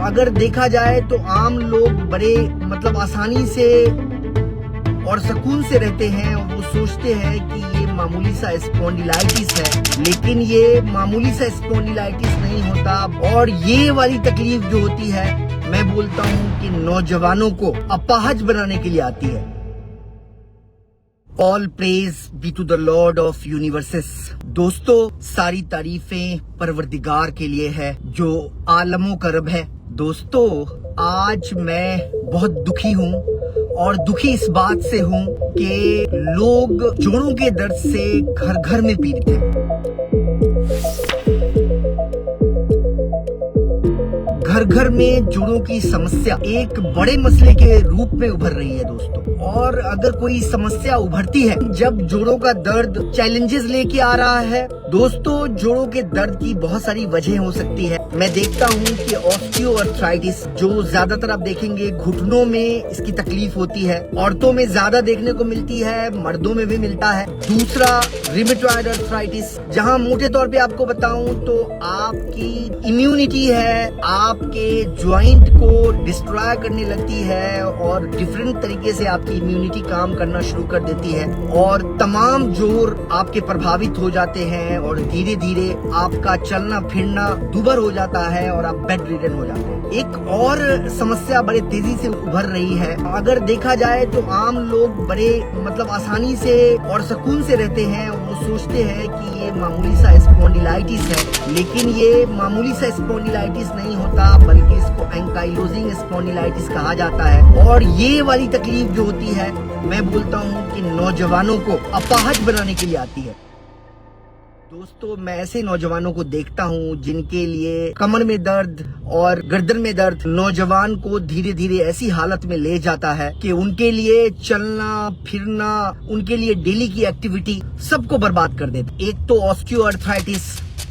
अगर देखा जाए तो आम लोग बड़े आसानी से और सुकून से रहते हैं और वो सोचते हैं कि ये मामूली सा स्पॉन्डिलाइटिस है, लेकिन ये मामूली सा स्पॉन्डिलाइटिस नहीं होता। और ये वाली तकलीफ जो होती है, मैं बोलता हूँ कि नौजवानों को अपाहज बनाने के लिए आती है। All praise be to the lord of universes. दोस्तों, सारी तारीफें परवरदिगार के लिए है जो आलमों का रब है। दोस्तों, आज मैं बहुत दुखी हूँ और दुखी इस बात से हूँ कि लोग जोड़ों के दर्द से घर घर में पीड़ित हैं। घर घर में जोड़ों की समस्या एक बड़े मसले के रूप में उभर रही है दोस्तों। और अगर कोई समस्या उभरती है जब जोड़ों का दर्द चैलेंजेस लेके आ रहा है, दोस्तों जोड़ों के दर्द की बहुत सारी वजह हो सकती है। मैं देखता हूँ कि ऑस्टियोआर्थराइटिस जो ज्यादातर आप देखेंगे घुटनों में इसकी तकलीफ होती है, औरतों में ज्यादा देखने को मिलती है, मर्दों में भी मिलता है। दूसरा रिमेटॉइड आर्थराइटिस, जहाँ मोटे तौर पे आपको बताऊं तो आपकी इम्यूनिटी है, आपके ज्वाइंट को डिस्ट्रॉय करने लगती है और डिफरेंट तरीके से आपकी इम्यूनिटी काम करना शुरू कर देती है और तमाम जोड़ आपके प्रभावित हो जाते हैं और धीरे धीरे आपका चलना फिरना दुबर हो जाता है और आप बेड रिडन हो जाते हैं। एक और समस्या बड़े तेजी से उभर रही है। अगर देखा जाए तो आम लोग बड़े आसानी से और सुकून से रहते हैं और वो सोचते हैं कि ये मामूली सा स्पॉन्डिलाइटिस है, लेकिन ये मामूली सा स्पॉन्डिलाइटिस नहीं होता, बल्कि इसको एंकाइलोजिंग स्पॉन्डिलाइटिस कहा जाता है। और ये वाली तकलीफ जो होती है, मैं बोलता हूँ कि नौजवानों को अपाहज बनाने के लिए आती है। दोस्तों, मैं ऐसे नौजवानों को देखता हूँ जिनके लिए कमर में दर्द और गर्दन में दर्द नौजवान को धीरे धीरे ऐसी हालत में ले जाता है कि उनके लिए चलना फिरना, उनके लिए डेली की एक्टिविटी सबको बर्बाद कर देता। एक तो ऑस्टियोआर्थराइटिस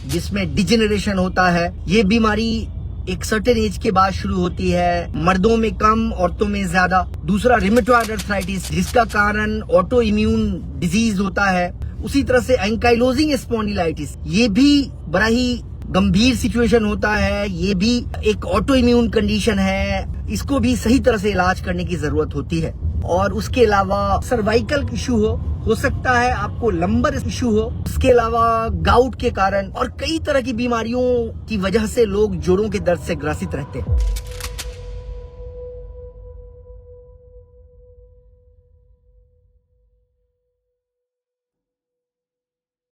जिसमें डिजेनरेशन होता है, ये बीमारी एक सर्टेन एज के बाद शुरू होती है, मर्दों में कम, औरतों में ज्यादा। दूसरा रिमेटॉइड आर्थराइटिस जिसका कारण ऑटो इम्यून डिजीज होता है। उसी तरह से एंकाइलोजिंग स्पॉन्डिलाइटिस, ये भी बड़ा ही गंभीर सिचुएशन होता है, ये भी एक ऑटो इम्यून कंडीशन है, इसको भी सही तरह से इलाज करने की जरूरत होती है। और उसके अलावा सर्वाइकल इशू हो सकता है, आपको लंबर इशू हो, उसके अलावा गाउट के कारण और कई तरह की बीमारियों की वजह से लोग जोड़ों के दर्द से ग्रसित रहते हैं।